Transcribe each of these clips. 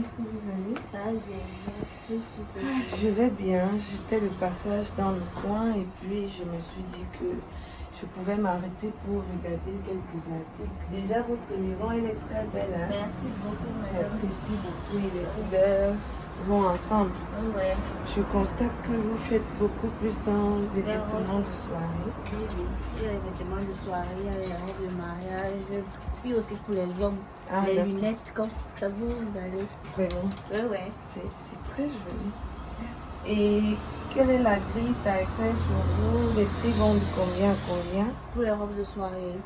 est-ce que vous allez? Ça va bien. Je vais bien. J'étais de passage dans le coin et puis je me suis dit que je pouvais m'arrêter pour regarder quelques articles. Déjà, votre maison, elle est très belle. Hein? Merci beaucoup, madame. J'apprécie beaucoup et les couleurs vont ensemble. Ouais. Je constate que vous faites beaucoup plus dans des vêtements de soirée. Oui, oui. Il y a les vêtements de soirée, il y a les robes de mariage. Puis aussi pour les hommes, les lunettes, comme ça vous allez. Vraiment. Oui, oui. C'est très joli. Et quelle est la grille tarifaire sur vous? Les prix vont de combien à combien? Pour les robes de soirée,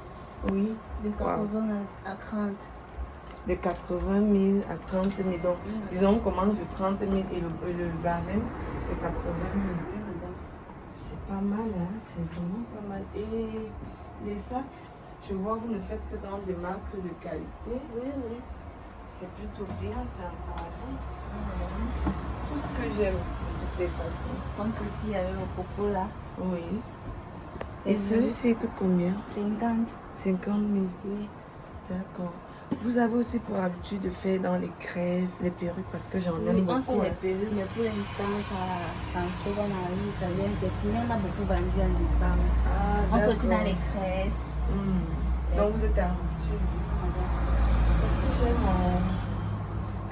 Oui. de 80 à 30. De 80 000 à 30 000. Donc, disons, on commence de 30 000 et le barème, c'est 80 000. C'est pas mal, hein? C'est vraiment pas mal. Et les sacs, je vois, vous ne faites que dans des marques de qualité. Oui, oui. C'est plutôt bien, c'est encourageant. Tout ce que j'aime, de toutes les façons. Comme ceci avec le coco là. Oui. Et celui-ci coûte combien? 50. 50 000. Oui. D'accord. Vous avez aussi pour habitude de faire dans les crèves, les perruques, parce que j'en aime beaucoup. On fait les perruques, mais pour l'instant, ça en trouve en arrive, ça vient, c'est fini. On a beaucoup vendu en décembre. Ah, on fait aussi dans les crèves. Donc vous êtes habitué. Parce que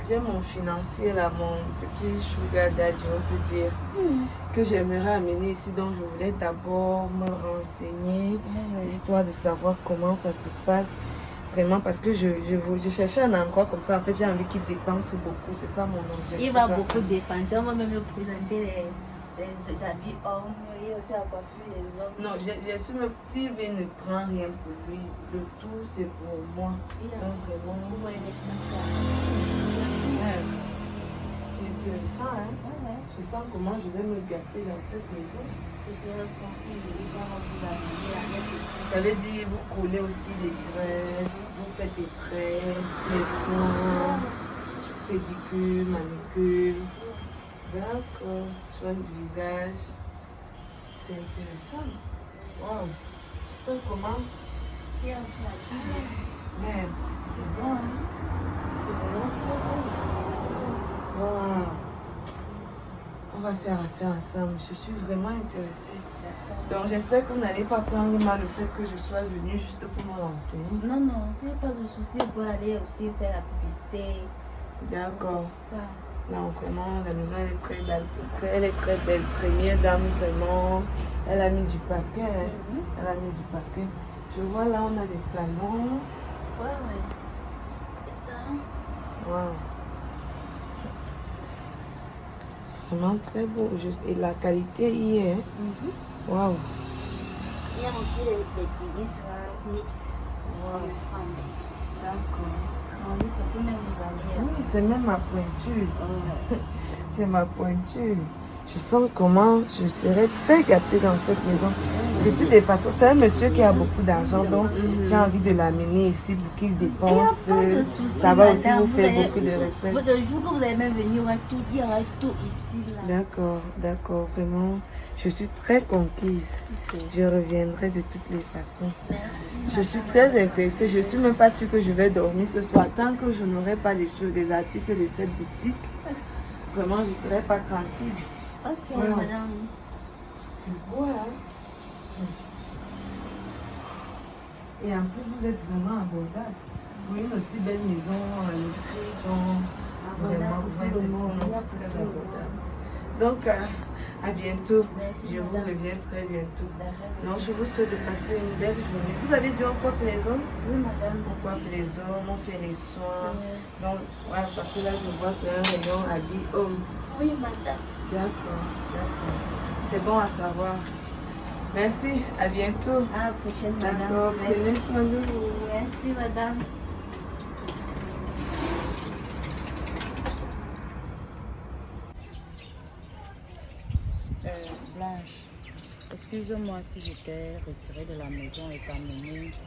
j'aime mon financier là, mon petit sugar daddy, on peut dire, que j'aimerais amener ici. Donc je voulais d'abord me renseigner, histoire de savoir comment ça se passe. Vraiment, parce que je cherchais un endroit comme ça. En fait, j'ai envie qu'il dépense beaucoup. C'est ça mon objectif. Il va beaucoup dépenser. On va même le présenter les habits hommes. Il y a aussi la coiffure des hommes. Non, j'ai su même s'il ne prend rien pour lui. Le tout, c'est pour moi. Donc, vraiment. C'est intéressant, hein? Je sens comment je vais me gâter dans cette maison. Ça veut dire vous collez aussi les greffes, vous faites des tresses, les soins, pédicure, manucure. D'accord, soins du visage. C'est intéressant. Wow. Tu sens comment? Merde, c'est bon, hein? C'est vraiment trop bon. Wow. On va faire affaire ensemble. Je suis vraiment intéressée. Donc j'espère que vous n'allez pas prendre mal le fait que je sois venue juste pour me renseigner. Non, non, il n'y a pas de souci. On peut aller aussi faire la publicité. D'accord. Donc vraiment, la maison elle est très belle. Elle est très belle. Première dame, vraiment. Elle a mis du paquet. Elle a mis du paquet. Je vois là, on a des talons. Ouais. Wow. Vraiment très beau. Et la qualité y est. Waouh. Il y a aussi les délices mix. Wow. D'accord. Ça peut même vous aller. Oui, c'est même ma pointure. C'est ma pointure. Je sens comment je serais très gâtée dans cette maison. De toutes les façons, c'est un monsieur qui a beaucoup d'argent, donc j'ai envie de l'amener ici pour qu'il dépense. Ça va aussi vous faire beaucoup de recettes. Le jour que vous allez même venir, il y aura tout ici. D'accord, vraiment. Je suis très conquise. Je reviendrai de toutes les façons. Merci. Je suis très intéressée. Je ne suis même pas sûre que je vais dormir ce soir. Tant que je n'aurai pas des articles de cette boutique, vraiment, je ne serai pas tranquille. Ok, madame. C'est beau, hein? Et en plus, vous êtes vraiment abordable. Pour une aussi belle maison, les prix sont vraiment c'est très abordable. Donc, à bientôt. Merci, je vous reviens très bientôt. Non, je vous souhaite de passer une belle journée. Vous avez dit on coiffe les hommes? Oui, madame. On coiffe les hommes, on fait les soins. Donc, ouais, parce que là, je vois c'est un rayon habit homme. Oui, madame. D'accord. C'est bon à savoir. Merci, à bientôt. À la prochaine, madame. D'accord, prenez soin de vous. Merci, madame. Blanche, excuse-moi si je t'ai retirée de la maison et t'amener ici.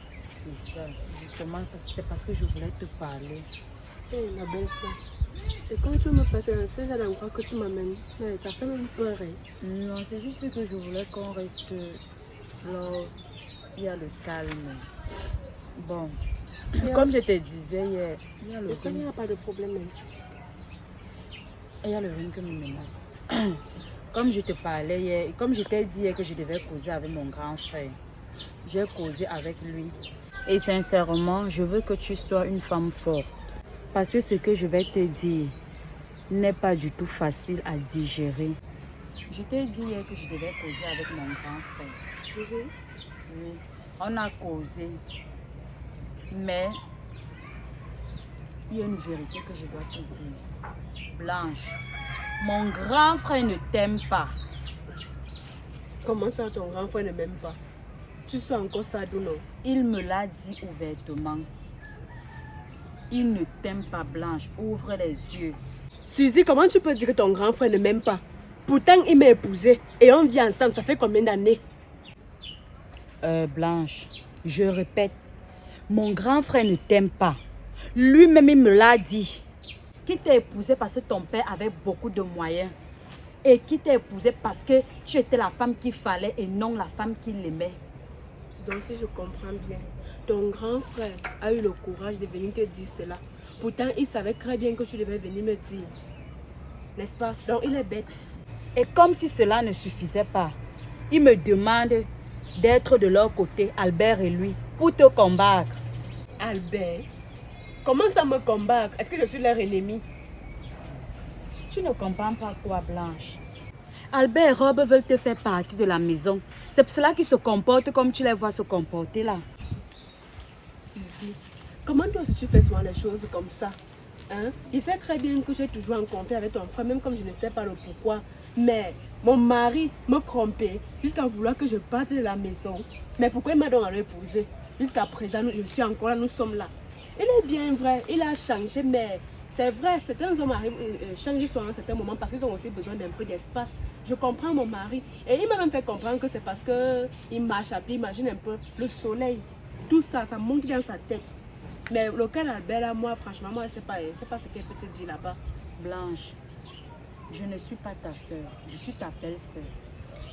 Justement, c'est parce que je voulais te parler. Ma belle-sœur. Et quand tu me passes un séjour, j'allais que tu m'amènes. Mais t'as fait même peur. Non, c'est juste que je voulais qu'on reste là où il y a le calme. Bon, comme je te disais hier, il y a le il n'y a pas de problème. Il y a le rhume qui me menace. Comme je te parlais hier, comme je t'ai dit hier que je devais causer avec mon grand frère, j'ai causé avec lui. Et sincèrement, je veux que tu sois une femme forte. Parce que ce que je vais te dire n'est pas du tout facile à digérer. Je t'ai dit hier que je devais causer avec mon grand frère. Oui, on a causé. Mais il y a une vérité que je dois te dire. Blanche, mon grand frère ne t'aime pas. Comment ça, ton grand frère ne m'aime pas? Tu sois encore sado, non? Il me l'a dit ouvertement. Il ne t'aime pas, Blanche. Ouvre les yeux. Suzy, comment tu peux dire que ton grand frère ne m'aime pas? Pourtant, il m'a épousée et on vit ensemble. Ça fait combien d'années? Blanche, je répète, mon grand frère ne t'aime pas. Lui-même, il me l'a dit. Qui t'a épousé parce que ton père avait beaucoup de moyens. Et qui t'a épousé parce que tu étais la femme qu'il fallait et non la femme qu'il aimait. Donc, si je comprends bien, ton grand frère a eu le courage de venir te dire cela. Pourtant, il savait très bien que tu devais venir me dire. N'est-ce pas? Donc, il est bête. Et comme si cela ne suffisait pas, il me demande d'être de leur côté, Albert et lui, pour te combattre. Albert? Comment ça me combattre? Est-ce que je suis leur ennemi? Tu ne comprends pas quoi, Blanche? Albert et Rob veulent te faire partie de la maison. C'est pour cela qu'ils se comportent comme tu les vois se comporter là. Suzy, comment toi aussi tu fais souvent les choses comme ça? Hein? Il sait très bien que tu es toujours en conflit avec ton frère, même comme je ne sais pas le pourquoi. Mais mon mari me trompait jusqu'à vouloir que je parte de la maison. Mais pourquoi il m'a donc épousé? Jusqu'à présent, je suis encore là, nous sommes là. Il est bien vrai, il a changé, mais c'est vrai, certains hommes changent sur un certain moment parce qu'ils ont aussi besoin d'un peu d'espace. Je comprends mon mari. Et il m'a même fait comprendre que c'est parce qu'il marche à pied, imagine un peu le soleil. Tout ça, ça monte dans sa tête. Mais le cas d'Albert, là, moi, franchement, moi, je ne sais pas ce qu'elle peut te dire là-bas. Blanche, je ne suis pas ta soeur, je suis ta belle-soeur.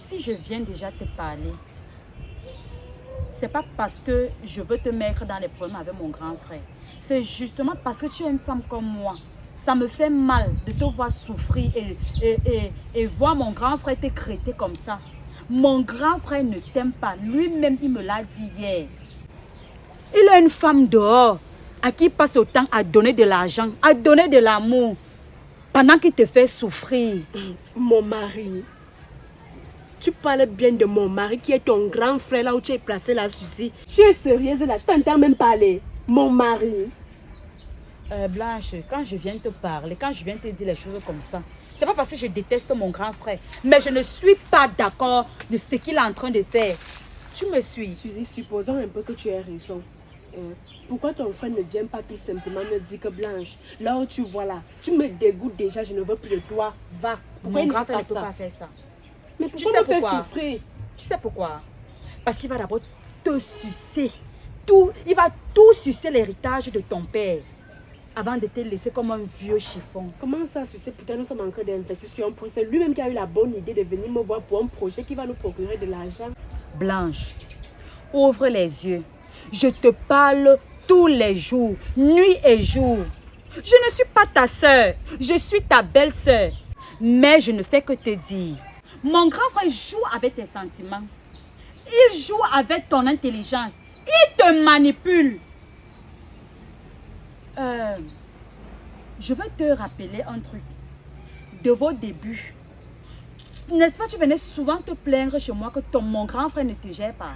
Si je viens déjà te parler, c'est pas parce que je veux te mettre dans les problèmes avec mon grand frère. C'est justement parce que tu es une femme comme moi. Ça me fait mal de te voir souffrir et voir mon grand frère te traiter comme ça. Mon grand frère ne t'aime pas. Lui-même, il me l'a dit hier. Il a une femme dehors à qui il passe le temps à donner de l'argent, à donner de l'amour, pendant qu'il te fait souffrir. Mon mari? Tu parles bien de mon mari qui est ton grand frère là où tu es placé là, Suzy. Tu es sérieuse là, je t'entends même parler. Mon mari. Blanche, quand je viens te parler, quand je viens te dire les choses comme ça, c'est pas parce que je déteste mon grand frère, mais je ne suis pas d'accord de ce qu'il est en train de faire. Tu me suis? Suzy, supposons un peu que tu aies raison. Pourquoi ton frère ne vient pas tout simplement me dire que Blanche, là où tu vois là, tu me dégoûtes déjà, je ne veux plus de toi, va. Pourquoi Mon grand frère ne peut ça? pas faire ça. Mais Tu pourquoi sais me faire pourquoi? souffrir? Tu sais pourquoi? Parce qu'il va d'abord te sucer. Tout, il va tout sucer l'héritage de ton père avant de te laisser comme un vieux chiffon. Comment ça, Suzy? Putain, nous sommes en train d'investir sur un projet. C'est lui-même qui a eu la bonne idée de venir me voir pour un projet qui va nous procurer de l'argent. Blanche, ouvre les yeux. Je te parle tous les jours, nuit et jour. Je ne suis pas ta soeur, je suis ta belle-soeur. Mais je ne fais que te dire, mon grand frère joue avec tes sentiments. Il joue avec ton intelligence. Il te manipule. Je veux te rappeler un truc. De vos débuts, n'est-ce pas, tu venais souvent te plaindre chez moi que mon grand frère ne te gère pas.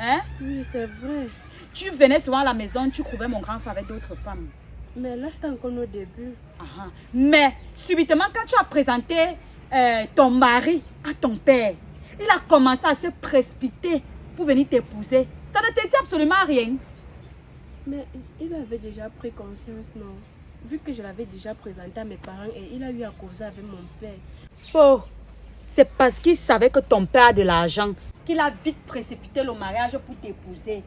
Hein? Oui, c'est vrai. Tu venais souvent à la maison, tu trouvais mon grand frère avec d'autres femmes. Mais là, c'est encore nos débuts. Mais, subitement, quand tu as présenté ton mari à ton père, il a commencé à se précipiter pour venir t'épouser. Ça ne te dit absolument rien. Mais il avait déjà pris conscience, non? Vu que je l'avais déjà présenté à mes parents et il a eu à causer avec mon père. Faux. C'est parce qu'il savait que ton père a de l'argent qu'il a vite précipité le mariage pour t'épouser.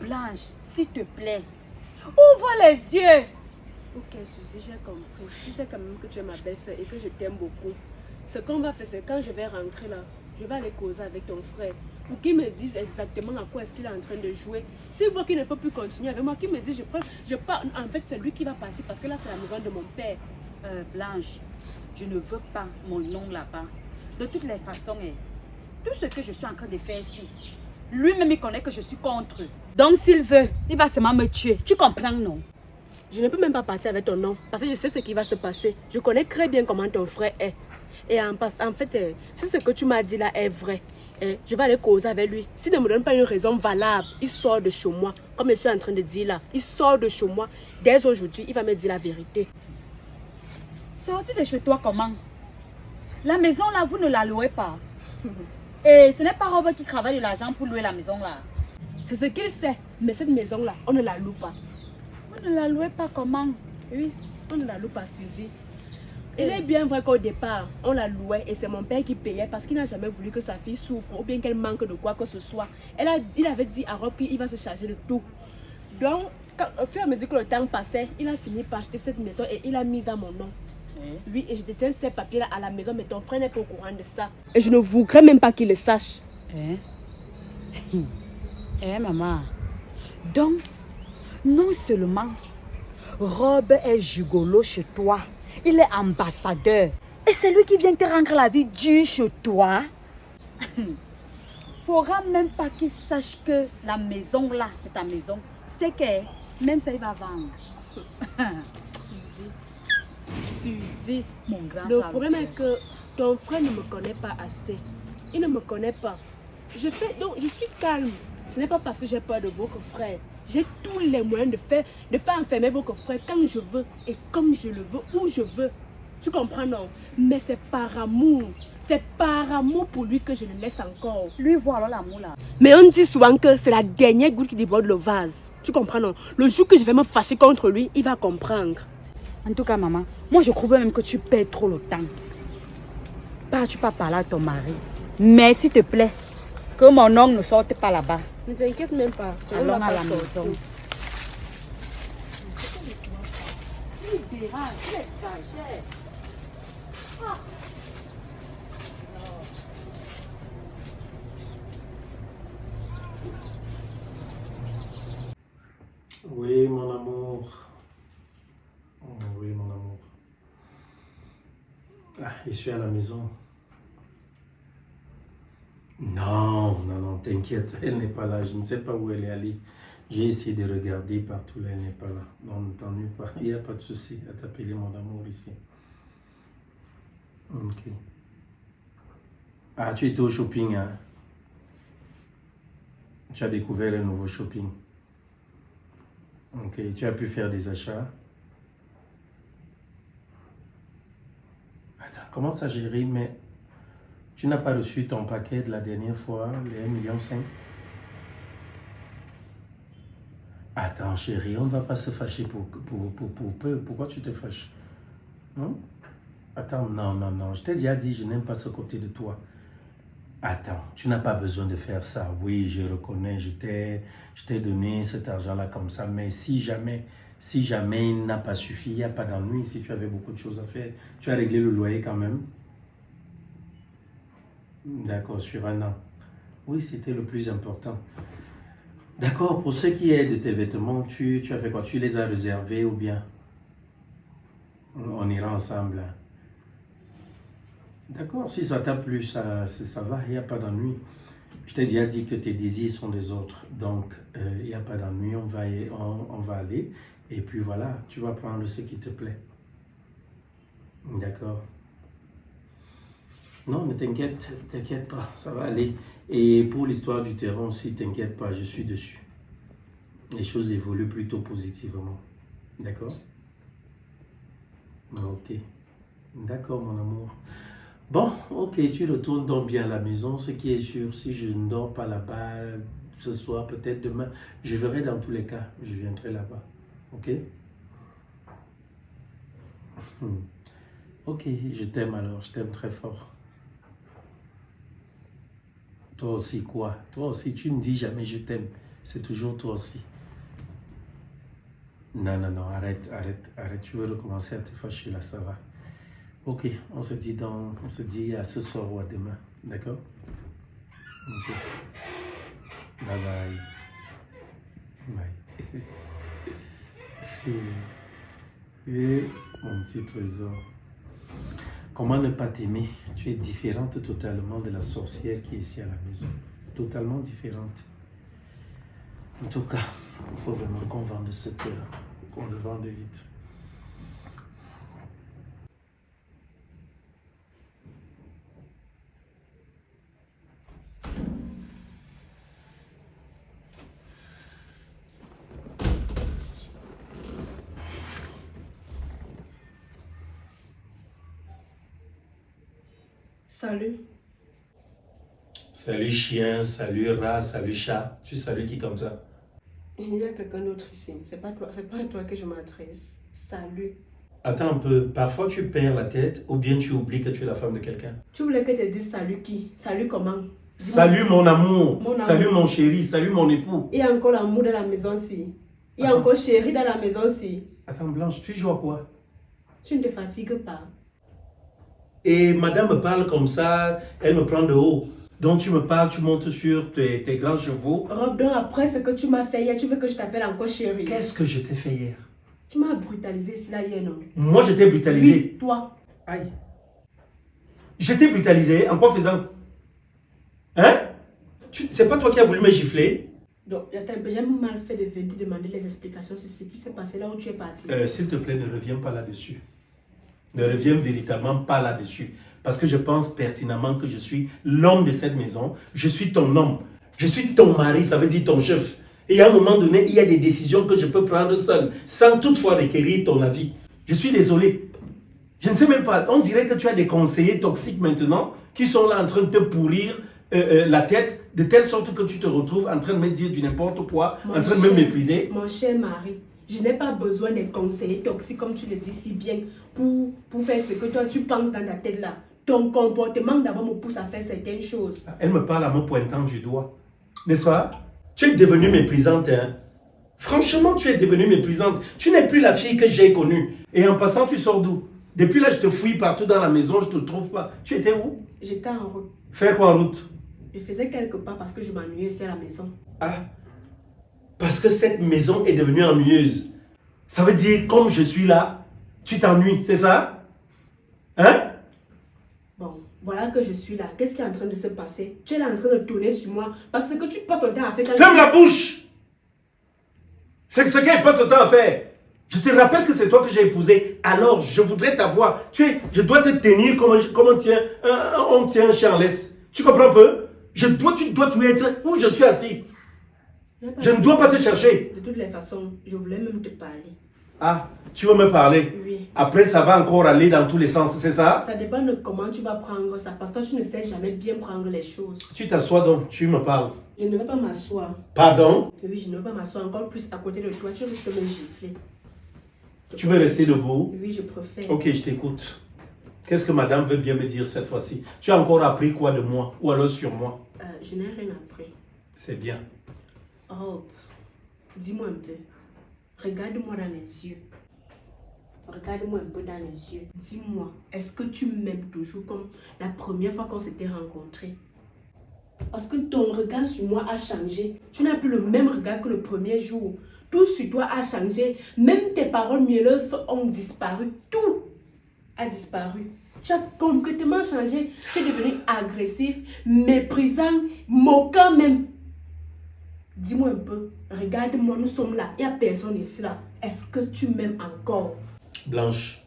Blanche, s'il te plaît, ouvre les yeux. Ok, Suzy, j'ai compris. Tu sais quand même que tu es ma belle-sœur et que je t'aime beaucoup. Ce qu'on va faire, c'est quand je vais rentrer là, je vais aller causer avec ton frère pour qu'il me dise exactement à quoi est-ce qu'il est en train de jouer. S'il voit qu'il ne peut plus continuer avec moi, qu'il me dise je pars. En fait, c'est lui qui va passer parce que là, c'est la maison de mon père. Blanche, je ne veux pas mon nom là-bas. De toutes les façons, tout ce que je suis en train de faire ici, lui-même il connaît que je suis contre. Donc s'il veut, il va seulement me tuer. Tu comprends, non? Je ne peux même pas partir avec ton nom parce que je sais ce qui va se passer. Je connais très bien comment ton frère est. Et en fait, si ce que tu m'as dit là est vrai, je vais aller causer avec lui. S'il ne me donne pas une raison valable, il sort de chez moi. Comme je suis en train de dire là, il sort de chez moi. Dès aujourd'hui, il va me dire la vérité. Sortir de chez toi comment? La maison là, vous ne la louez pas. Et ce n'est pas Robert qui travaille de l'argent pour louer la maison là. C'est ce qu'il sait. Mais cette maison là, on ne la loue pas. Vous ne la louez pas comment? Oui, on ne la loue pas, Suzy. Il est bien vrai qu'au départ, on la louait et c'est mon père qui payait parce qu'il n'a jamais voulu que sa fille souffre ou bien qu'elle manque de quoi que ce soit. Il avait dit à Rob qu'il va se charger de tout. Donc, au fur et à mesure que le temps passait, il a fini par acheter cette maison et il a mis à mon nom. Oui, et je détiens ces papiers-là à la maison, mais ton frère n'est pas au courant de ça. Et je ne voudrais même pas qu'il le sache. Maman. Donc, non seulement Rob est gigolo chez toi, il est ambassadeur. Et c'est lui qui vient te rendre la vie dure chez toi. Faudra même pas qu'il sache que la maison là, c'est ta maison. C'est que même ça, il va vendre. Suzy, mon grand le frère. problème est que ton frère ne me connaît pas assez. Il ne me connaît pas. Donc, je suis calme. Ce n'est pas parce que j'ai peur de votre frère. J'ai tous les moyens de faire enfermer votre frère quand je veux et comme je le veux, où je veux. Tu comprends, non? Mais c'est par amour. C'est par amour pour lui que je le laisse encore. Lui voit alors l'amour là. Mais on dit souvent que c'est la dernière goutte qui déborde le vase. Tu comprends, non? Le jour que je vais me fâcher contre lui, il va comprendre. En tout cas, maman, moi je trouve même que tu perds trop le temps. Tu peux parler à ton mari. Mais s'il te plaît, que mon oncle ne sorte pas là-bas. Ne t'inquiète même pas. Allons à la maison. Il dérange, il exagère. Oui, mon amour. Oui, mon amour. Je suis à la maison. Non, t'inquiète, elle n'est pas là. Je ne sais pas où elle est allée. J'ai essayé de regarder partout, là, elle n'est pas là. Non, ne t'ennuie pas, il n'y a pas de souci à t'appeler mon amour ici. Ok. Tu étais au shopping, hein? Tu as découvert le nouveau shopping. Ok, tu as pu faire des achats. Attends, comment ça gérer? Mais tu n'as pas reçu ton paquet de la dernière fois, les 1,5 million? Attends, chérie, on ne va pas se fâcher pour peu. Pourquoi tu te fâches? Hein? Attends, non. Je t'ai déjà dit, je n'aime pas ce côté de toi. Attends, tu n'as pas besoin de faire ça. Oui, je reconnais, je t'ai donné cet argent-là comme ça. Mais si jamais il n'a pas suffi, il n'y a pas d'ennui. Si tu avais beaucoup de choses à faire, tu as réglé le loyer quand même. D'accord, sur un an. Oui, c'était le plus important. D'accord, pour ce qui est de tes vêtements, tu as fait quoi? Tu les as réservés ou bien? On ira ensemble. D'accord, si ça t'a plu, ça va, il n'y a pas d'ennui. Je t'ai déjà dit que tes désirs sont des autres, donc il n'y a pas d'ennui, on va aller. Et puis voilà, tu vas prendre ce qui te plaît. D'accord. Non, ne t'inquiète pas, ça va aller. Et pour l'histoire du terrain aussi, t'inquiète pas, je suis dessus. Les choses évoluent plutôt positivement. D'accord? Ok. D'accord, mon amour. Bon, ok, tu retournes donc bien à la maison. Ce qui est sûr, si je ne dors pas là-bas ce soir, peut-être demain, je verrai dans tous les cas, je viendrai là-bas. Ok? Ok, je t'aime alors, je t'aime très fort. Toi aussi quoi? Toi aussi, tu ne dis jamais je t'aime. C'est toujours toi aussi. Non, arrête. Tu veux recommencer à te fâcher là, ça va. Ok, on se dit à ce soir ou à demain. D'accord? Ok. Bye bye. Bye. Et Mon petit trésor. Comment ne pas t'aimer? Tu es différente totalement de la sorcière qui est ici à la maison. Totalement différente. En tout cas, il faut vraiment qu'on vende ce cœur. Qu'on le vende vite. Salut. Salut chien, salut rat, salut chat. Tu salues qui comme ça? Il y a quelqu'un d'autre ici. C'est pas à toi que je m'adresse. Salut. Attends un peu, parfois tu perds la tête ou bien tu oublies que tu es la femme de quelqu'un. Tu voulais que je te dise salut qui? Salut comment? Salut mon amour, Mon amour. salut mon chéri, salut mon époux. Il y a encore l'amour dans la maison aussi. Il y a encore chéri dans la maison aussi. Attends Blanche, tu joues à quoi? Tu ne te fatigues pas. Et madame me parle comme ça, elle me prend de haut. Donc tu me parles, tu montes sur tes grands chevaux. Rob, donc après ce que tu m'as fait hier, tu veux que je t'appelle encore chérie? Qu'est-ce que je t'ai fait hier? Tu m'as brutalisé ici là hier, non? Moi je t'ai brutalisé. Oui, toi. Aïe. Je t'ai brutalisé, en quoi faisant? Hein? C'est pas toi qui as voulu me gifler? Donc, j'ai mal fait de venir te demander les explications sur ce qui s'est passé là où tu es parti. S'il te plaît, ne reviens pas là-dessus. Ne reviens véritablement pas là-dessus. Parce que je pense pertinemment que je suis l'homme de cette maison. Je suis ton homme. Je suis ton mari, ça veut dire ton chef. Et à un moment donné, il y a des décisions que je peux prendre seul, sans toutefois requérir ton avis. Je suis désolé. Je ne sais même pas. On dirait que tu as des conseillers toxiques maintenant qui sont là en train de te pourrir la tête, de telle sorte que tu te retrouves en train de me dire du n'importe quoi, en train de me mépriser. Mon cher mari, je n'ai pas besoin des conseillers toxiques, comme tu le dis si bien, pour faire ce que toi tu penses dans ta tête là. Ton comportement d'abord me pousse à faire certaines choses. Elle me parle à me pointant du doigt. N'est-ce pas? Tu es devenue méprisante, hein? Franchement, tu es devenue méprisante. Tu n'es plus la fille que j'ai connue. Et en passant, tu sors d'où? Depuis là, je te fouille partout dans la maison, je ne te trouve pas. Tu étais où? J'étais en route. Faire quoi en route? Je faisais quelques pas parce que je m'ennuyais ici à la maison. Ah, parce que cette maison est devenue ennuyeuse. Ça veut dire, comme je suis là, tu t'ennuies, c'est ça? Hein? Bon, voilà que je suis là. Qu'est-ce qui est en train de se passer? Tu es là en train de tourner sur moi parce que tu passes ton temps à faire... Ferme la bouche! C'est ce qu'elle passe son temps à faire. Je te rappelle que c'est toi que j'ai épousé. Alors, je voudrais t'avoir. Je dois te tenir comme on tient un chien en laisse. Tu comprends un peu? Tu dois tout être où je suis assis. Je ne dois pas te chercher. De toutes les façons, je voulais même te parler. Ah, tu veux me parler? Oui. Après, ça va encore aller dans tous les sens, c'est ça? Ça dépend de comment tu vas prendre ça, parce que tu ne sais jamais bien prendre les choses. Tu t'assois donc, tu me parles. Je ne vais pas m'asseoir. Pardon? Oui, je ne vais pas m'asseoir encore plus à côté de toi. Tu risques de me gifler. Tu veux rester debout? Oui, je préfère. Ok, je t'écoute. Qu'est-ce que madame veut bien me dire cette fois-ci? Tu as encore appris quoi de moi? Ou alors sur moi? Je n'ai rien appris. C'est bien. Rob, dis-moi un peu. Regarde-moi dans les yeux. Regarde-moi un peu dans les yeux. Dis-moi, est-ce que tu m'aimes toujours comme la première fois qu'on s'était rencontrés? Parce que ton regard sur moi a changé. Tu n'as plus le même regard que le premier jour. Tout sur toi a changé. Même tes paroles mielleuses ont disparu. Tout a disparu. Tu as complètement changé. Tu es devenu agressif, méprisant, moquant même. Dis-moi un peu. Regarde-moi, nous sommes là. Il n'y a personne ici là. Est-ce que tu m'aimes encore? Blanche.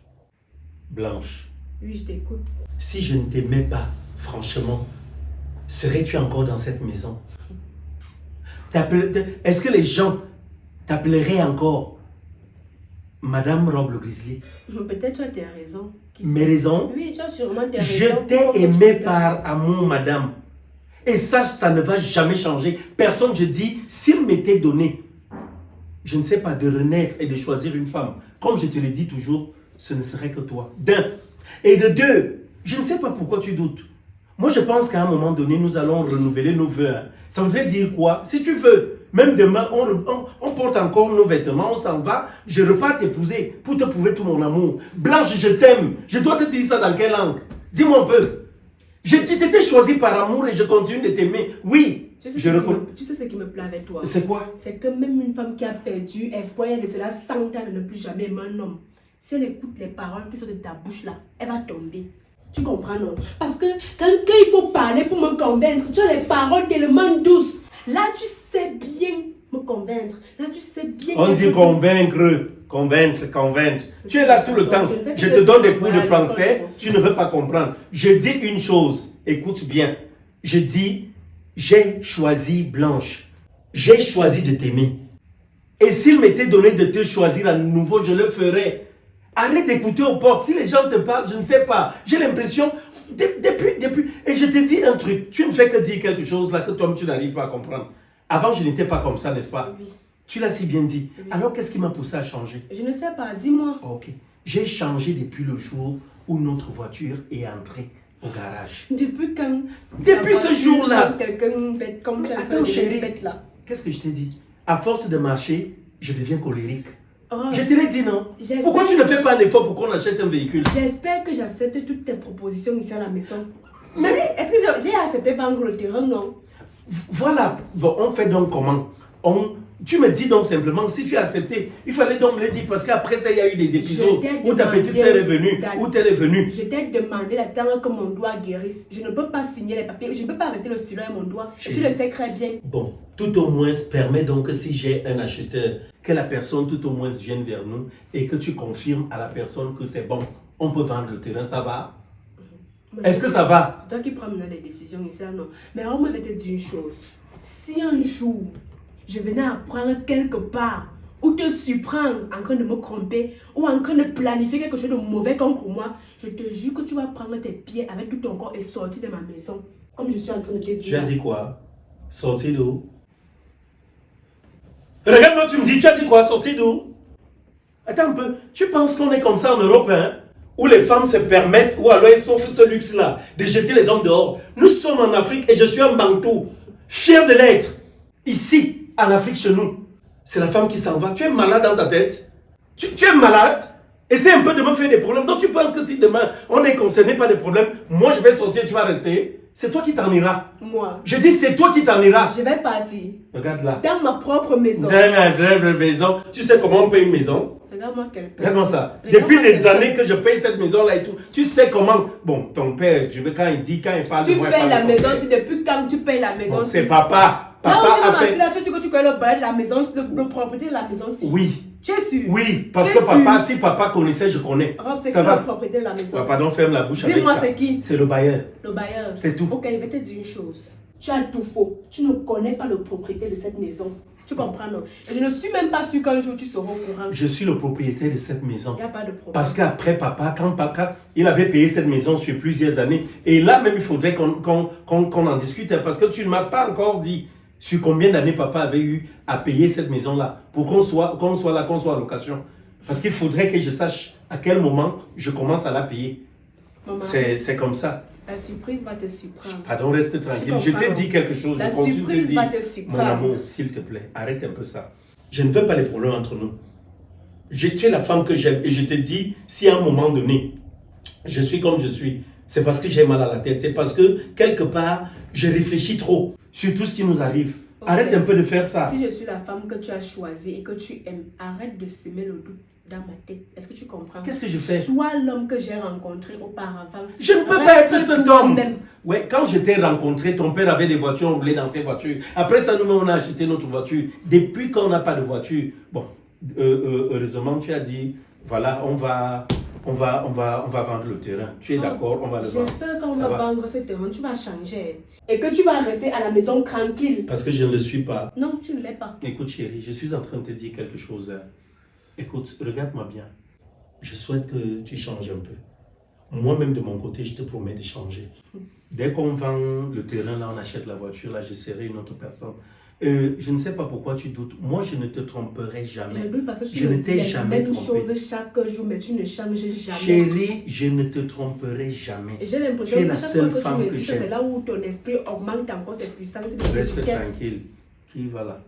Blanche. Oui, je t'écoute. Si je ne t'aimais pas, franchement, serais-tu encore dans cette maison? Est-ce que les gens t'appelleraient encore Madame Rob le Grizzly? Peut-être tu as tes raisons. Mes raisons? Oui, tu as sûrement tes raisons. Je t'ai aimé par amour, madame. Et ça ne va jamais changer. Personne, je dis, s'il m'était donné, je ne sais pas, de renaître et de choisir une femme, comme je te le dis toujours, ce ne serait que toi. D'un. Et de deux, je ne sais pas pourquoi tu doutes. Moi, je pense qu'à un moment donné, nous allons renouveler nos vœux. Ça voudrait dire quoi? Si tu veux, même demain, on porte encore nos vêtements, on s'en va, je repars t'épouser pour te prouver tout mon amour. Blanche, je t'aime. Je dois te dire ça dans quelle langue? Dis-moi un peu. Tu t'étais choisi par amour et je continue de t'aimer. Oui, tu sais ce qui me plaît avec toi? C'est quoi? C'est que même une femme qui a perdu espoir, il y a de cela 100 ans de ne plus jamais aimer un homme. si elle écoute les paroles qui sortent de ta bouche là, elle va tomber. Tu comprends, non? Parce que quand il faut parler pour me convaincre, tu as les paroles tellement douces. Là, tu sais bien me convaincre. Là, tu sais bien... On dit convaincre, convaincre. Tu es là tout le temps. Je te donne des cours de français, tu ne veux pas comprendre. Je dis une chose, écoute bien. Je dis, j'ai choisi Blanche. J'ai choisi de t'aimer. Et s'il m'était donné de te choisir à nouveau, je le ferais. Arrête d'écouter aux portes. Si les gens te parlent, je ne sais pas. J'ai l'impression, depuis... Et je te dis un truc. Tu ne fais que dire quelque chose là que toi tu n'arrives pas à comprendre. Avant, je n'étais pas comme ça, n'est-ce pas? Oui. Tu l'as si bien dit. Oui. Alors, qu'est-ce qui m'a poussé à changer? Je ne sais pas, dis-moi. Ok. J'ai changé depuis le jour où notre voiture est entrée au garage. Depuis quand? Depuis ce jour-là. Quelqu'un bête comme tu as Attends, fait chérie. bête là. Qu'est-ce que je t'ai dit? À force de marcher, je deviens colérique. Oh, Je te l'ai dit, non? j'espère- Pourquoi tu ne fais pas un effort pour qu'on achète un véhicule? J'espère que j'accepte toutes tes propositions ici à la maison. Mais est-ce que j'ai accepté vendre le terrain, non? Voilà. Bon, on fait donc comment? Tu me dis donc simplement, si tu as accepté, il fallait donc me le dire, parce qu'après ça, il y a eu des épisodes Je t'ai où ta demandé petite sœur est venue, où elle est venue. Je t'ai demandé d'attendre que mon doigt guérisse. Je ne peux pas signer les papiers. Je ne peux pas arrêter le stylo à mon doigt. Et tu le sais très bien. Bon, tout au moins, permet donc que si j'ai un acheteur, que la personne tout au moins vienne vers nous et que tu confirmes à la personne que c'est bon, on peut vendre le terrain, ça va? Est-ce que ça va? C'est toi qui prends maintenant les décisions ici, là, non? Mais on me te dire une chose. Si un jour, je venais apprendre quelque part, ou te surprendre en train de me tromper, ou en train de planifier quelque chose de mauvais contre moi, je te jure que tu vas prendre tes pieds avec tout ton corps et sortir de ma maison. Comme je suis en train de te dire. Tu as dit quoi? Sortir d'où? Regarde-moi, tu me dis, tu as dit quoi? Sortir d'où? Attends un peu, tu penses qu'on est comme ça en Europe, hein? Où les femmes se permettent, ou alors ils s'offrent ce luxe-là, de jeter les hommes dehors. Nous sommes en Afrique et je suis un Bantou, fier de l'être. Ici, en Afrique, chez nous, c'est la femme qui s'en va. Tu es malade dans ta tête? Tu es malade? Essaie un peu de me faire des problèmes. Donc tu penses que si demain, on est concerné par des problèmes, moi je vais sortir, tu vas rester? C'est toi qui t'en iras. Moi, Je dis, c'est toi qui t'en iras. je vais partir. Regarde là. Dans ma propre maison. Dans ma propre maison. Tu sais comment on paye une maison? Regarde-moi quelqu'un. Regarde-moi ça. Regarde-moi Depuis des quelqu'un. années que je paye cette maison-là et tout, tu sais comment... Bon, ton père, quand il parle de Tu moi, il payes parle la de ton maison, père. si depuis quand tu payes la maison? Bon, si- c'est papa. Là où tu Papa a m'as payé... assis là, tu es sûr que tu connais le bail de la maison, le propriété de la maison, si? Oui, Tu es sûr? oui, parce Tu que es papa, sûr? si papa connaissait, je connais. Rob, c'est qui Ça va. le propriétaire de la maison? Pardon, ferme la bouche avec Dis-moi, ça. c'est qui? C'est le bailleur. Le bailleur. C'est tout. Ok, je vais te dire une chose. Tu as tout faux. Tu ne connais pas le propriétaire de cette maison. Tu comprends, non? Et je ne suis même pas sûr qu'un jour tu seras au courant. Je suis le propriétaire de cette maison. Il n'y a pas de problème. Parce qu'après papa, quand papa, il avait payé cette maison sur plusieurs années, et là même il faudrait qu'on en discute, parce que tu ne m'as pas encore dit sur combien d'années papa avait eu à payer cette maison-là, pour qu'on soit là, qu'on soit en location. Parce qu'il faudrait que je sache à quel moment je commence à la payer. Maman, C'est comme ça. la surprise va te surprendre. Pardon, reste tranquille. Tu Je t'ai comprends. dit quelque chose. La je continue de surprise dire, va te surprendre. mon amour, s'il te plaît, arrête un peu ça. Je ne veux pas les problèmes entre nous. Tu es la femme que j'aime et je te dis, si à un moment donné, je suis comme je suis, c'est parce que j'ai mal à la tête. C'est parce que, quelque part, je réfléchis trop sur tout ce qui nous arrive. Ok. Arrête un peu de faire ça. Si je suis la femme que tu as choisie et que tu aimes, arrête de semer le doute dans ma tête. Est-ce que tu comprends? Qu'est-ce que je fais? Sois l'homme que j'ai rencontré auparavant. Je ne peux Reste pas être cet homme. toi-même. Ouais, quand je t'ai rencontré, ton père avait des voitures, on roulait dans ses voitures. Après ça, nous-mêmes, on a acheté notre voiture. Depuis qu'on n'a pas de voiture, bon, heureusement, tu as dit, voilà, on va vendre le terrain. Tu es d'accord, on va le vendre. J'espère qu'on Ça va va. vendre ce terrain, tu vas changer. Et que tu vas rester à la maison tranquille. Parce que je ne le suis pas. Non, tu ne l'es pas. Écoute, chérie, je suis en train de te dire quelque chose. Hein. Écoute, regarde-moi bien. Je souhaite que tu changes un peu. Moi-même, de mon côté, je te promets de changer. Dès qu'on vend le terrain, là, on achète la voiture, là, je serai une autre personne. Je ne sais pas pourquoi tu doutes. Moi, je ne te tromperai jamais. Je doute parce que tu Je me ne dis t'ai la jamais même trompé. chose chaque jour, mais tu ne changes jamais. Chérie, je ne te tromperai jamais. Et j'ai l'impression Tu es que la chaque seule fois que tu femme me que dis ça, j'aime. c'est là où ton esprit augmente encore ses puissances. de Reste vitesse. tranquille. Qui va là?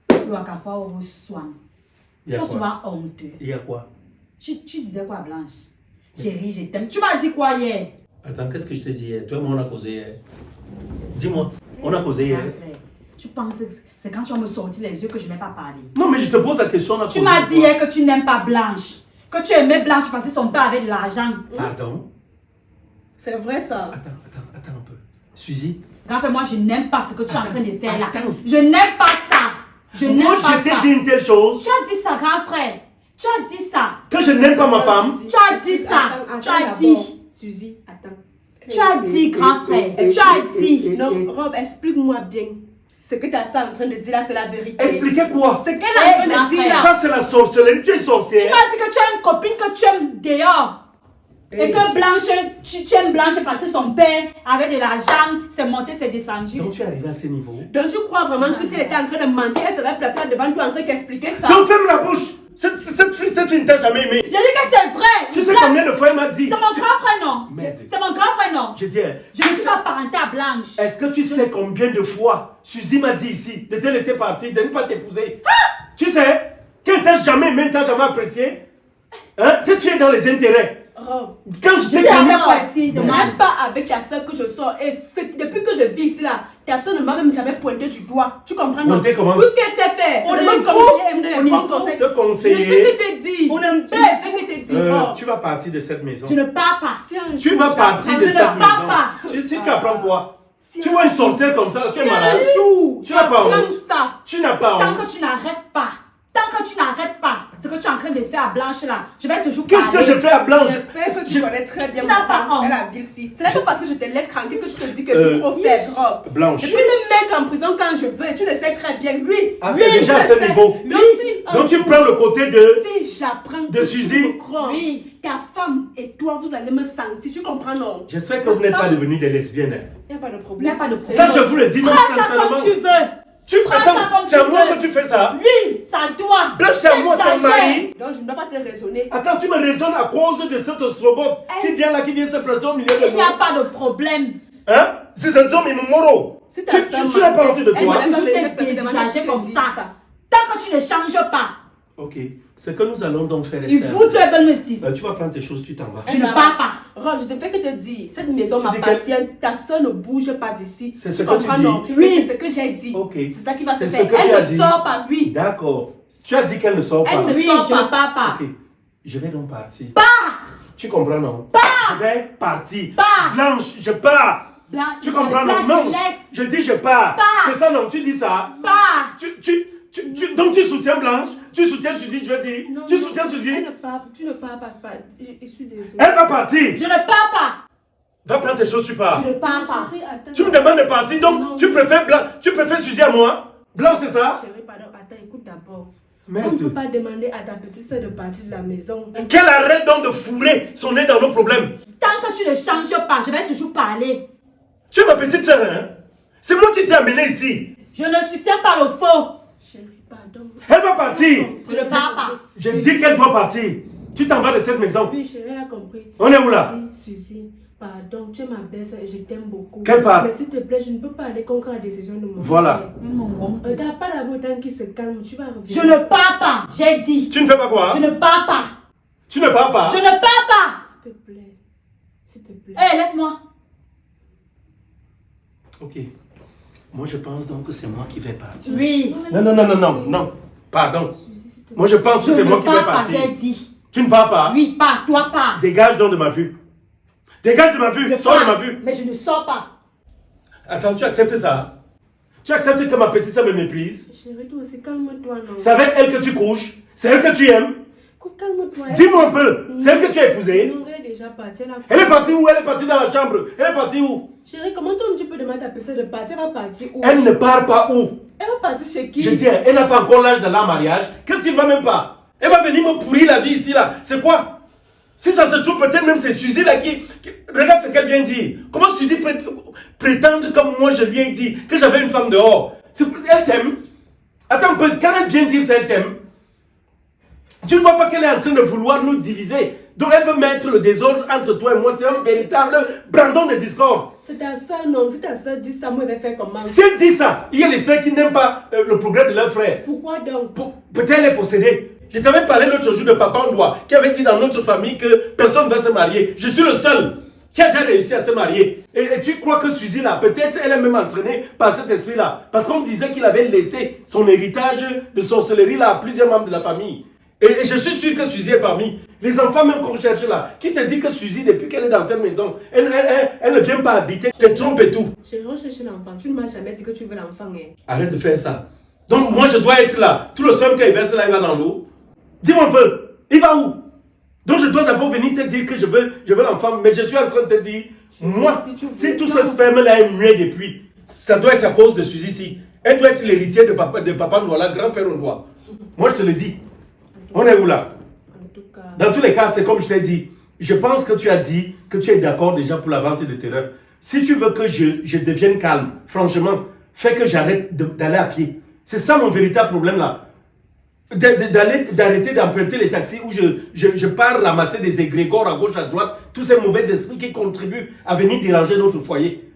Tu as qu'à faire au soin. Il y Tu a es quoi? souvent honteux. Il y a quoi? Tu disais quoi, Blanche? Chérie, je t'aime. Tu m'as dit quoi hier? Attends, qu'est-ce que je te dis hier? Toi et moi, on a causé hier. Dis-moi, on a causé hier. Grand frère, Tu penses que c'est quand tu vas me sortir les yeux que je ne vais pas parler? Non, mais je te pose la question. Tu m'as dit hier que tu n'aimes pas Blanche. Que tu aimais Blanche parce que son père avait de l'argent. Pardon? C'est vrai ça. Attends un peu. Suzy? Grave, moi, je n'aime pas ce que tu es en train de faire là. Attends. Je n'aime pas ça. Je n'aime Moi, pas ça. je t'ai dit une telle chose. Tu as dit ça, grand frère. Tu as dit ça. Que je n'aime pas ma femme. Tu as dit ça. Tu as dit. Suzy, attends. Tu as dit, grand frère. Tu as dit. Non, Rob, explique-moi bien. Ce que ta soeur est en train de dire là, c'est la vérité. Expliquez quoi? Ce qu'elle est en train de dire là. Ça, c'est la sorcellerie. Tu es Tu sorcière. m'as dit que tu as une copine que tu aimes dehors. Et que Blanche, tu aimes Blanche parce que son père avait de l'argent, c'est monté, c'est descendu. Donc, tu es arrivé à ce niveau. Donc tu crois vraiment que si elle était en train de mentir, elle serait placée là devant toi en train d'expliquer ça? Donc, ferme la bouche. Cette fille, cette fille ne t'a jamais aimé. J'ai dit que c'est vrai. Tu sais Blanche, combien de fois elle m'a dit? c'est mon grand frère, non? Merde. C'est mon grand frère, non? Je dis, Je ne suis pas parentée à Blanche. est-ce que tu sais combien de fois Suzy m'a dit ici de te laisser partir, de ne pas t'épouser? Tu sais qu'elle t'a jamais aimé, elle t'a jamais apprécié? Hein? Si tu es dans les intérêts. Rob, Quand je t'ai Tu es connu, avec quoi ici? c'est même pas avec ta soeur que je sors. Et depuis que je vis ici là, ta soeur ne m'a même jamais pointé du doigt. Tu comprends? Non? Pointé comment? Tout ce qu'elle sait faire. On c'est est même fou. conseiller, elle me donne On les est bons fou. conseils. Te conseiller. Je fais que te dire. On aime Je fais que te dire. Rob. tu vas partir de cette maison. Je ne pars pas. Si un Tu jour vas j'apprends- partir de je cette ne pars maison. pas. Si tu apprends quoi? Si Tu un vois une jour- sorcière comme ça, tu es Si malade. un jour, Tu n'as pas j'apprends honte. ça. Tu n'as pas Tant honte. que tu n'arrêtes pas, ce que tu es en train de faire à Blanche là, je vais toujours Qu'est-ce que parler. je fais à Blanche? J'espère que tu connais très bien Tu ma n'as pas femme. honte. Elle a ville ici. Ce n'est pas parce que je te laisse tranquille que tu te dis que je suis trop faible, Rob. Blanche. Je peux me mettre en prison quand je veux. Et tu le sais très bien. Oui. Ah, oui, c'est déjà je à ce le sais. niveau. Donc, si un Donc tu jour- prends le côté de... Si j'apprends de que Suzy. tu me crois, Oui. ta femme et toi, vous allez me sentir. Tu comprends, non? J'espère que vous n'êtes pas devenus des lesbiennes. Hein. Il n'y a pas de Il n'y problème. a pas de problème. Ça, je vous le dis, même Prends ça sincèrement. comme tu veux. Tu Prends ça prétends, comme c'est à tu moi veux. que tu fais ça. Oui, c'est à toi. Blanche, c'est à moi, ton Exagère. mari. Donc, je ne dois pas te raisonner. Attends, tu me raisonnes à cause de cet ostrogoth qui vient là, qui vient se placer au milieu de Il n'y a nous. pas de problème. Hein? C'est un homme immoraux. Si ta sœur Tu n'as pas mentait, honte de elle toi. m'a Toujours laissé t'es passer devant dévisagé elle, comme te dis ça. Tant que tu ne changes pas, Ok, ce que nous allons donc faire est il simple. faut que tu es bonne Messie. Tu vas prendre tes choses, tu t'en vas. Je ne pars pas. Rob, je ne fais que te dire, cette maison Tu dis m'appartient, ta soeur ne bouge pas d'ici. C'est ce Tu que tu comprends, dis. non? Oui. C'est ce que j'ai dit. Ok. C'est ça qui va se C'est ce faire. que tu Elle as ne dit. sort pas, oui. D'accord. Tu as dit qu'elle ne sort pas. Elle ne Oui, sort je pas. ne pars pas. Ok, je vais donc partir. Pars! Tu comprends, non? Pars! Je vais partir. Pars! Blanche, je pars! Blanche, Tu comprends, non? Blanche, Non! laisse. Je dis je pars! Pars! C'est ça, non? Tu dis ça? Pars. Donc tu soutiens Blanche? Tu soutiens Suzy, je veux dire? Non, Tu non, soutiens Suzy? tu ne pars pas. Je suis désolée. Elle va partir! Je ne pars pas. Va prendre tes choses, tu pars. Je ne pars pas. Chérie, attends. Tu me demandes de partir, donc Non. tu préfères Blanche, tu préfères Suzy à moi? Blanche, c'est ça? Chérie, pardon, attends, écoute d'abord. Merde. On ne peut pas demander à ta petite soeur de partir de la maison. Qu'elle arrête donc de fourrer son nez dans nos problèmes. Tant que tu ne changes pas, je vais toujours parler. Tu es ma petite soeur, hein? C'est moi qui t'ai amené ici. Je ne soutiens pas le faux. Chérie, pardon. Elle va partir. Je ne pars pas. Je dis qu'elle doit partir. Tu t'en vas de cette maison. Oui, chérie, elle a compris. On est où là? Suzy, pardon, tu es ma belle-sœur et je t'aime beaucoup. Quelle part? Mais s'il te plaît, je ne peux pas aller contre la décision de mon Voilà. frère. Regarde pas d'abord tant qu'il se calme, tu vas revenir. Je ne pars pas. J'ai dit. Tu ne fais pas quoi? Je ne pars pas. Tu ne pars pas? Je ne pars pas. S'il te plaît. S'il te plaît. Hé, laisse-moi. Ok. Moi, je pense donc que c'est moi qui vais partir. Oui. Non. Pardon. Suzy, s'il te plaît. Moi, je pense que Je c'est moi ne qui vais pars pas, partir. j'ai dit. Tu ne pars pas? Oui, pars, toi pars. Dégage donc de ma vue. Dégage de ma vue. Je Sors de pars, ma vue. mais je ne sors pas. Attends, tu acceptes ça? Tu acceptes que ma petite soeur me méprise? Chérie, toi aussi, calme-toi, non. C'est avec elle que tu couches? C'est elle que tu aimes? Calme-toi. Dis-moi un peu. C'est elle que tu as épousée? Non, elle est déjà partie. Elle est partie où? Elle est partie dans la chambre. Elle est partie où? Chérie, comment toi tu peux demander à ta personne de partir? Elle va partir où? Elle ne part pas où? Elle va partir chez qui? Je dis, elle n'a pas encore l'âge de la mariage. Qu'est-ce qui ne va même pas? Elle va venir me pourrir la vie ici, là. C'est quoi? Si ça se trouve, peut-être même c'est Suzy là qui... Regarde ce qu'elle vient de dire. Comment Suzy peut prétendre comme moi je lui ai dit que j'avais une femme dehors? Elle t'aime. Attends, quand elle vient dire ça, elle t'aime. Tu ne vois pas qu'elle est en train de vouloir nous diviser. Donc elle veut mettre le désordre entre toi et moi. C'est un véritable brandon de discorde. C'est ta soeur, non. Si ta soeur dit ça, moi, elle va faire comment? Si elle dit ça, il y a les sœurs qui n'aiment pas le progrès de leur frère. Pourquoi donc? Peut-être elle est possédée. Je t'avais parlé l'autre jour de Papa Ndoua qui avait dit dans notre famille que personne ne va se marier. Je suis le seul. qui a déjà réussi à se marier. Et tu crois que Suzy, là, peut-être elle est même entraînée par cet esprit-là. Parce qu'on disait qu'il avait laissé son héritage de sorcellerie là à plusieurs membres de la famille. Et je suis sûr que Suzy est parmi les enfants même qu'on cherche là. Qui te dit que Suzy, depuis qu'elle est dans cette maison, elle ne vient pas habiter, te trompe et tout. Chérie, on cherche l'enfant. Tu ne m'as jamais dit que tu veux l'enfant. Hein. Arrête de faire ça. Donc moi je dois être là. Tout le soir qu'il verse là, il va dans l'eau. Dis-moi un peu, il va où? Donc je dois d'abord venir te dire que je veux l'enfant. Mais je suis en train de te dire, moi, si tout ce sperme-là est muet depuis, ça doit être à cause de Suzy ici. Elle doit être l'héritière de papa Ndouala, grand-père Ndouala. Moi je te le dis. On est où là? Dans tous les cas, c'est comme je t'ai dit. Je pense que tu as dit que tu es d'accord déjà pour la vente de terrain. Si tu veux que je devienne calme, franchement, fais que j'arrête d'aller à pied. C'est ça mon véritable problème là. D'arrêter d'emprunter les taxis où je pars ramasser des égrégores à gauche, à droite, tous ces mauvais esprits qui contribuent à venir déranger notre foyer.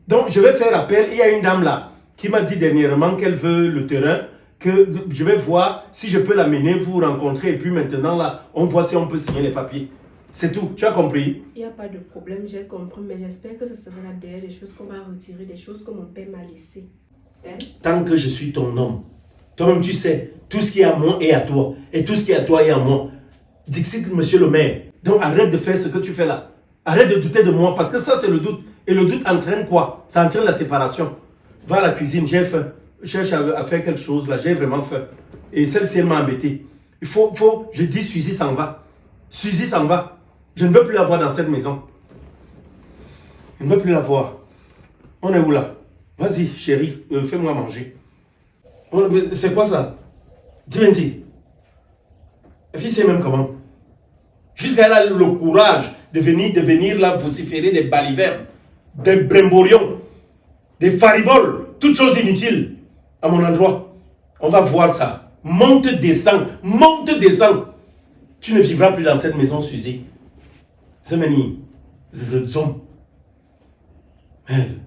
Donc je vais faire appel. Il y a une dame là qui m'a dit dernièrement qu'elle veut le terrain, que je vais voir si je peux l'amener, vous rencontrer, et puis maintenant là, on voit si on peut signer les papiers. C'est tout, tu as compris? Il n'y a pas de problème, j'ai compris, mais j'espère que ce sera là derrière des choses qu'on va retirer, des choses que mon père m'a laissées. Hein? Tant que je suis ton homme, toi-même tu sais, tout ce qui est à moi est à toi, et tout ce qui est à toi est à moi. Dixit, monsieur le maire. Donc arrête de faire ce que tu fais là. Arrête de douter de moi, parce que ça c'est le doute. Et le doute entraîne quoi? Ça entraîne la séparation. Va à la cuisine, j'ai faim. Je cherche à faire quelque chose là, j'ai vraiment faim. Et celle-ci, elle m'a embêté. Je dis, Suzy s'en va. Suzy s'en va. Je ne veux plus la voir dans cette maison. Je ne veux plus la voir. On est où là? Vas-y, chérie, fais-moi manger. C'est quoi ça? Dis-moi. La fille sait même comment. Jusqu'à elle a le courage de venir là vociférer des balivernes, des brimborions, des fariboles, toutes choses inutiles. À mon endroit, on va voir ça. Monte, descend. Tu ne vivras plus dans cette maison, Suzy. Zemeni, Zezedzom. Merde.